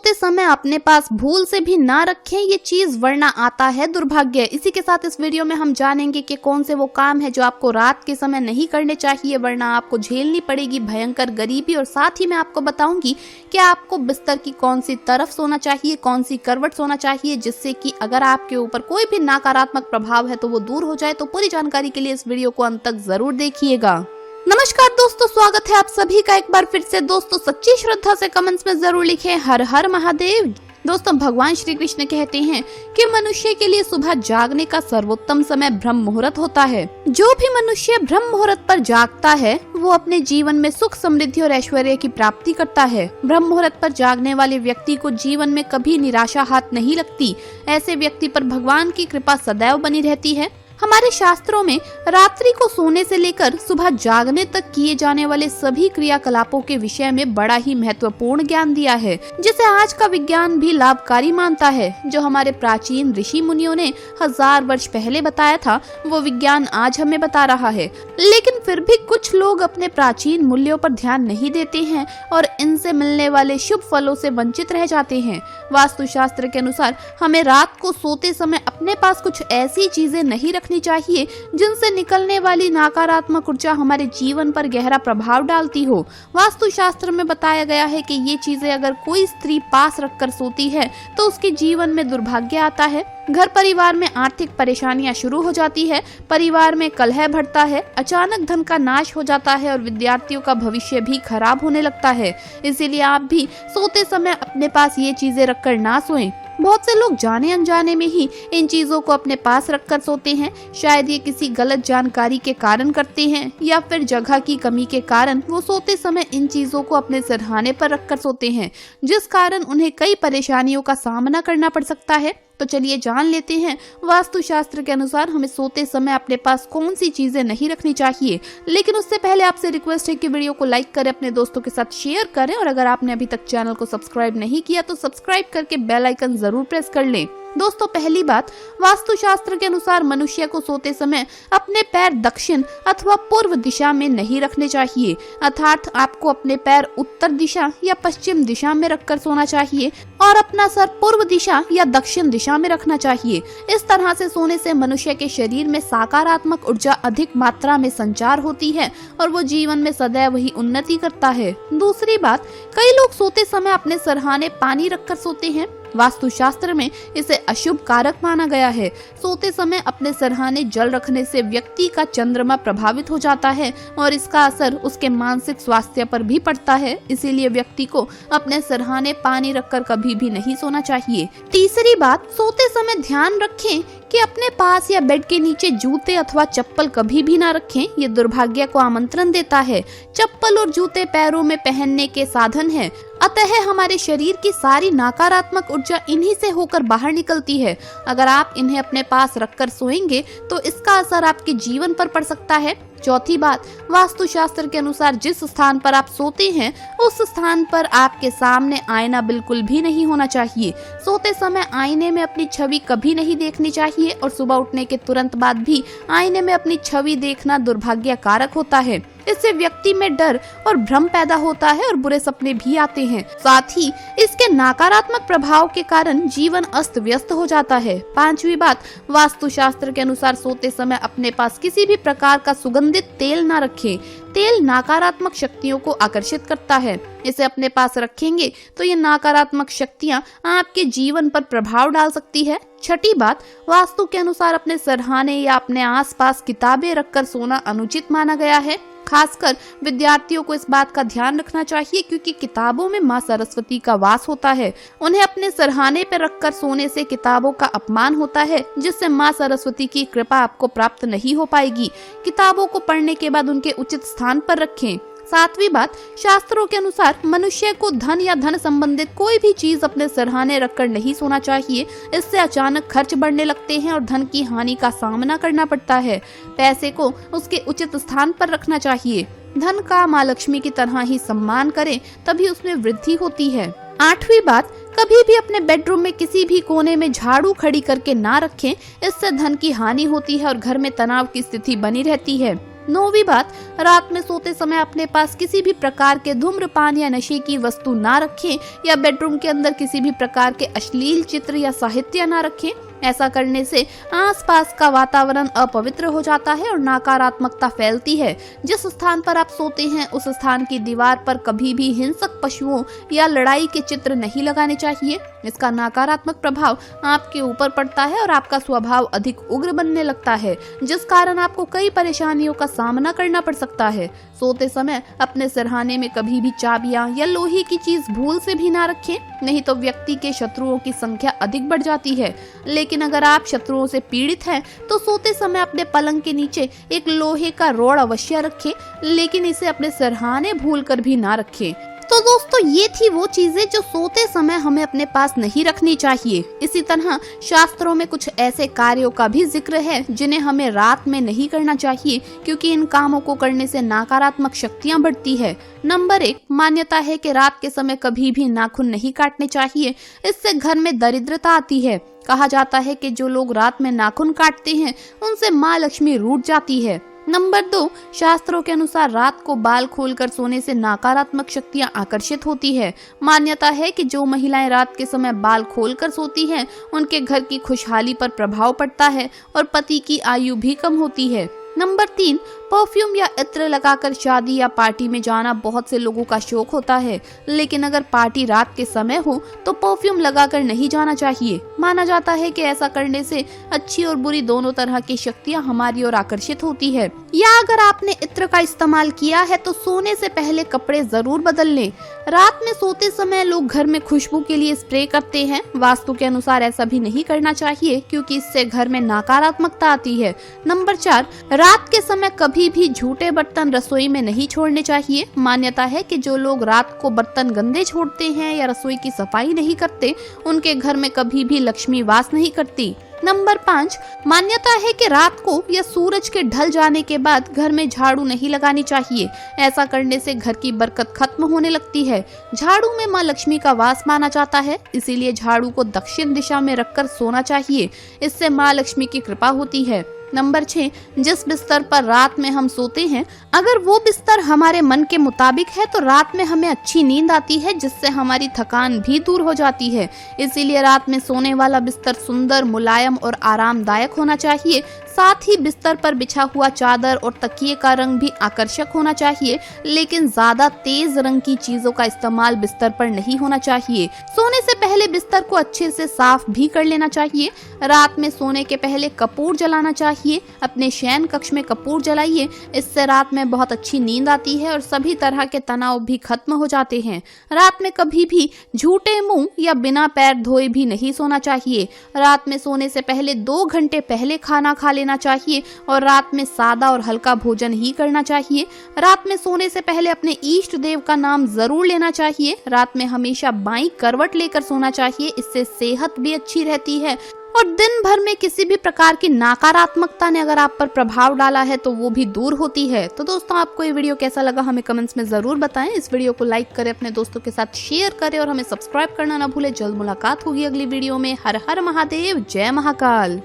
सोते समय अपने पास भूल से भी ना रखें ये चीज, वरना आता है दुर्भाग्य। इसी के साथ इस वीडियो में हम जानेंगे कि कौन से वो काम है जो आपको रात के समय नहीं करने चाहिए, वरना आपको झेलनी पड़ेगी भयंकर गरीबी। और साथ ही मैं आपको बताऊंगी कि आपको बिस्तर की कौन सी तरफ सोना चाहिए, कौन सी करवट सोना चाहिए, जिससे कि अगर आपके ऊपर कोई भी नकारात्मक प्रभाव है तो वो दूर हो जाए। तो पूरी जानकारी के लिए इस वीडियो को अंत तक जरूर देखिएगा। नमस्कार दोस्तों, स्वागत है आप सभी का एक बार फिर से। दोस्तों सच्ची श्रद्धा से कमेंट्स में जरूर लिखें हर हर महादेव। दोस्तों भगवान श्री कृष्ण कहते हैं कि मनुष्य के लिए सुबह जागने का सर्वोत्तम समय ब्रह्म मुहूर्त होता है। जो भी मनुष्य ब्रह्म मुहूर्त पर जागता है वो अपने जीवन में सुख, समृद्धि और ऐश्वर्य की प्राप्ति करता है। ब्रह्म मुहूर्त पर जागने वाले व्यक्ति को जीवन में कभी निराशा हाथ नहीं लगती। ऐसे व्यक्ति पर भगवान की कृपा सदैव बनी रहती है। हमारे शास्त्रों में रात्रि को सोने से लेकर सुबह जागने तक किए जाने वाले सभी क्रियाकलापों के विषय में बड़ा ही महत्वपूर्ण ज्ञान दिया है, जिसे आज का विज्ञान भी लाभकारी मानता है। जो हमारे प्राचीन ऋषि मुनियों ने 1000 वर्ष पहले बताया था वो विज्ञान आज हमें बता रहा है। लेकिन फिर भी कुछ लोग अपने प्राचीन मूल्यों पर ध्यान नहीं देते हैं और इनसे मिलने वाले शुभ फलों से वंचित रह जाते हैं। वास्तुशास्त्र के अनुसार हमें रात को सोते समय अपने पास कुछ ऐसी चीजें नहीं रखनी चाहिए जिनसे निकलने वाली नकारात्मक ऊर्जा हमारे जीवन पर गहरा प्रभाव डालती हो। वास्तुशास्त्र में बताया गया है कि ये चीजें अगर कोई स्त्री पास रखकर सोती है तो उसके जीवन में दुर्भाग्य आता है, घर परिवार में आर्थिक परेशानियां शुरू हो जाती है, परिवार में कलह बढ़ता है, अचानक धन का नाश हो जाता है और विद्यार्थियों का भविष्य भी खराब होने लगता है। इसीलिए आप भी सोते समय अपने पास ये चीजें रखकर ना सोएं। बहुत से लोग जाने अनजाने में ही इन चीजों को अपने पास रखकर सोते हैं। शायद ये किसी गलत जानकारी के कारण करते हैं या फिर जगह की कमी के कारण वो सोते समय इन चीजों को अपने सिरहाने पर रखकर सोते हैं, जिस कारण उन्हें कई परेशानियों का सामना करना पड़ सकता है। तो चलिए जान लेते हैं वास्तुशास्त्र के अनुसार हमें सोते समय अपने पास कौन सी चीजें नहीं रखनी चाहिए। लेकिन उससे पहले आपसे रिक्वेस्ट है कि वीडियो को लाइक करें, अपने दोस्तों के साथ शेयर करें और अगर आपने अभी तक चैनल को सब्सक्राइब नहीं किया तो सब्सक्राइब करके बेल आइकन जरूर प्रेस कर लें। दोस्तों पहली बात, वास्तुशास्त्र के अनुसार मनुष्य को सोते समय अपने पैर दक्षिण अथवा पूर्व दिशा में नहीं रखने चाहिए। अर्थात आपको अपने पैर उत्तर दिशा या पश्चिम दिशा में रखकर सोना चाहिए और अपना सर पूर्व दिशा या दक्षिण दिशा में रखना चाहिए। इस तरह से सोने से मनुष्य के शरीर में सकारात्मक ऊर्जा अधिक मात्रा में संचार होती है और वो जीवन में सदैव ही उन्नति करता है। दूसरी बात, कई लोग सोते समय अपने सरहाने पानी रखकर सोते हैं। वास्तुशास्त्र में इसे अशुभ कारक माना गया है। सोते समय अपने सरहाने जल रखने से व्यक्ति का चंद्रमा प्रभावित हो जाता है और इसका असर उसके मानसिक स्वास्थ्य पर भी पड़ता है। इसीलिए व्यक्ति को अपने सरहाने पानी रखकर कभी भी नहीं सोना चाहिए। तीसरी बात, सोते समय ध्यान रखें कि अपने पास या बेड के नीचे जूते अथवा चप्पल कभी भी ना रखें। ये दुर्भाग्य को आमंत्रण देता है। चप्पल और जूते पैरों में पहनने के साधन हैं, अतः हमारे शरीर की सारी नकारात्मक ऊर्जा इन्हीं से होकर बाहर निकलती है। अगर आप इन्हें अपने पास रखकर सोएंगे तो इसका असर आपके जीवन पर पड़ सकता है। चौथी बात, वास्तुशास्त्र के अनुसार जिस स्थान पर आप सोते हैं उस स्थान पर आपके सामने आईना बिल्कुल भी नहीं होना चाहिए। सोते समय आईने में अपनी छवि कभी नहीं देखनी चाहिए और सुबह उठने के तुरंत बाद भी आईने में अपनी छवि देखना दुर्भाग्य कारक होता है। इससे व्यक्ति में डर और भ्रम पैदा होता है और बुरे सपने भी आते हैं। साथ ही इसके नकारात्मक प्रभाव के कारण जीवन अस्त व्यस्त हो जाता है। पांचवी बात, वास्तुशास्त्र के अनुसार सोते समय अपने पास किसी भी प्रकार का सुगंधित तेल ना रखें। तेल नकारात्मक शक्तियों को आकर्षित करता है। इसे अपने पास रखेंगे तो ये नकारात्मक शक्तियाँ आपके जीवन पर प्रभाव डाल सकती है। छठी बात, वास्तु के अनुसार अपने सरहाने या अपने आसपास किताबें रखकर सोना अनुचित माना गया है। खासकर विद्यार्थियों को इस बात का ध्यान रखना चाहिए क्योंकि किताबों में माँ सरस्वती का वास होता है। उन्हें अपने सरहाने पर रखकर सोने से किताबों का अपमान होता है, जिससे माँ सरस्वती की कृपा आपको प्राप्त नहीं हो पाएगी। किताबों को पढ़ने के बाद उनके उचित स्थान पर रखें। सातवीं बात, शास्त्रों के अनुसार मनुष्य को धन या धन संबंधित कोई भी चीज अपने सरहाने रखकर नहीं सोना चाहिए। इससे अचानक खर्च बढ़ने लगते हैं और धन की हानि का सामना करना पड़ता है। पैसे को उसके उचित स्थान पर रखना चाहिए। धन का माँ लक्ष्मी की तरह ही सम्मान करें, तभी उसमें वृद्धि होती है। आठवीं बात, कभी भी अपने बेडरूम में किसी भी कोने में झाड़ू खड़ी करके ना रखें। इससे धन की हानि होती है और घर में तनाव की स्थिति बनी रहती है। 9वीं बात, रात में सोते समय अपने पास किसी भी प्रकार के धूम्रपान या नशे की वस्तु ना रखें या बेडरूम के अंदर किसी भी प्रकार के अश्लील चित्र या साहित्य ना रखें। ऐसा करने से आसपास का वातावरण अपवित्र हो जाता है और नकारात्मकता फैलती है। जिस स्थान पर आप सोते हैं उस स्थान की दीवार पर कभी भी हिंसक पशुओं या लड़ाई के चित्र नहीं लगाने चाहिए। इसका नकारात्मक प्रभाव आपके ऊपर पड़ता है और आपका स्वभाव अधिक उग्र बनने लगता है, जिस कारण आपको कई परेशानियों का सामना करना पड़ सकता है। सोते समय अपने सिरहाने में कभी भी चाबियां या लोहे की चीज भूल से भी ना रखें, नहीं तो व्यक्ति के शत्रुओं की संख्या अधिक बढ़ जाती है। लेकिन अगर आप शत्रुओं से पीड़ित हैं तो सोते समय अपने पलंग के नीचे एक लोहे का रॉड अवश्य रखें, लेकिन इसे अपने सिरहाने भूलकर भी ना रखें। तो दोस्तों, ये थी वो चीजें जो सोते समय हमें अपने पास नहीं रखनी चाहिए। इसी तरह शास्त्रों में कुछ ऐसे कार्यों का भी जिक्र है जिन्हें हमें रात में नहीं करना चाहिए, क्योंकि इन कामों को करने से नकारात्मक शक्तियां बढ़ती है। नंबर 1, मान्यता है कि रात के समय कभी भी नाखून नहीं काटने चाहिए, इससे घर में दरिद्रता आती है। कहा जाता है कि जो लोग रात में नाखून काटते हैं उनसे माँ लक्ष्मी रूठ जाती है। नंबर 2, शास्त्रों के अनुसार रात को बाल खोलकर सोने से नकारात्मक शक्तियां आकर्षित होती है। मान्यता है कि जो महिलाएं रात के समय बाल खोलकर सोती हैं, उनके घर की खुशहाली पर प्रभाव पड़ता है और पति की आयु भी कम होती है। नंबर 3, परफ्यूम या इत्र लगाकर शादी या पार्टी में जाना बहुत से लोगों का शौक होता है, लेकिन अगर पार्टी रात के समय हो तो परफ्यूम लगाकर नहीं जाना चाहिए। माना जाता है कि ऐसा करने से अच्छी और बुरी दोनों तरह की शक्तियां हमारी ओर आकर्षित होती है। या अगर आपने इत्र का इस्तेमाल किया है तो सोने से पहले कपड़े जरूर बदल लें। रात में सोते समय लोग घर में खुशबू के लिए स्प्रे करते हैं। वास्तु के अनुसार ऐसा भी नहीं करना चाहिए, क्योंकि इससे घर में नकारात्मकता आती है। नंबर 4, रात के समय कभी भी झूठे बर्तन रसोई में नहीं छोड़ने चाहिए। मान्यता है कि जो लोग रात को बर्तन गंदे छोड़ते हैं या रसोई की सफाई नहीं करते, उनके घर में कभी भी लक्ष्मी वास नहीं करती। नंबर 5, मान्यता है कि रात को या सूरज के ढल जाने के बाद घर में झाड़ू नहीं लगानी चाहिए। ऐसा करने से घर की बरकत खत्म होने लगती है। झाड़ू में माँ लक्ष्मी का वास माना जाता है, इसीलिए झाड़ू को दक्षिण दिशा में रखकर सोना चाहिए। इससे माँ लक्ष्मी की कृपा होती है। नंबर 6, जिस बिस्तर पर रात में हम सोते हैं, अगर वो बिस्तर हमारे मन के मुताबिक है तो रात में हमें अच्छी नींद आती है, जिससे हमारी थकान भी दूर हो जाती है। इसीलिए रात में सोने वाला बिस्तर सुंदर, मुलायम और आरामदायक होना चाहिए। साथ ही बिस्तर पर बिछा हुआ चादर और तकिए का रंग भी आकर्षक होना चाहिए, लेकिन ज्यादा तेज रंग की चीजों का इस्तेमाल बिस्तर पर नहीं होना चाहिए। सोने से पहले बिस्तर को अच्छे से साफ भी कर लेना चाहिए। रात में सोने के पहले कपूर जलाना चाहिए। अपने शयन कक्ष में कपूर जलाइए, इससे रात में बहुत अच्छी नींद आती है और सभी तरह के तनाव भी खत्म हो जाते हैं। रात में कभी भी झूठे मुंह या बिना पैर धोए भी नहीं सोना चाहिए। रात में सोने से पहले 2 घंटे पहले खाना खा लेना चाहिए और रात में सादा और हल्का भोजन ही करना चाहिए। रात में सोने से पहले अपने इष्ट देव का नाम जरूर लेना चाहिए। रात में हमेशा बाईं करवट लेकर सोना चाहिए, इससे सेहत भी अच्छी रहती है। और दिन भर में किसी भी प्रकार की नकारात्मकता ने अगर आप पर प्रभाव डाला है तो वो भी दूर होती है। तो दोस्तों, आपको ये वीडियो कैसा लगा हमें कमेंट्स में जरूर बताएं। इस वीडियो को लाइक करें, अपने दोस्तों के साथ शेयर करें और हमें सब्सक्राइब करना ना भूलें। जल्द मुलाकात होगी अगली वीडियो में। हर हर महादेव, जय महाकाल।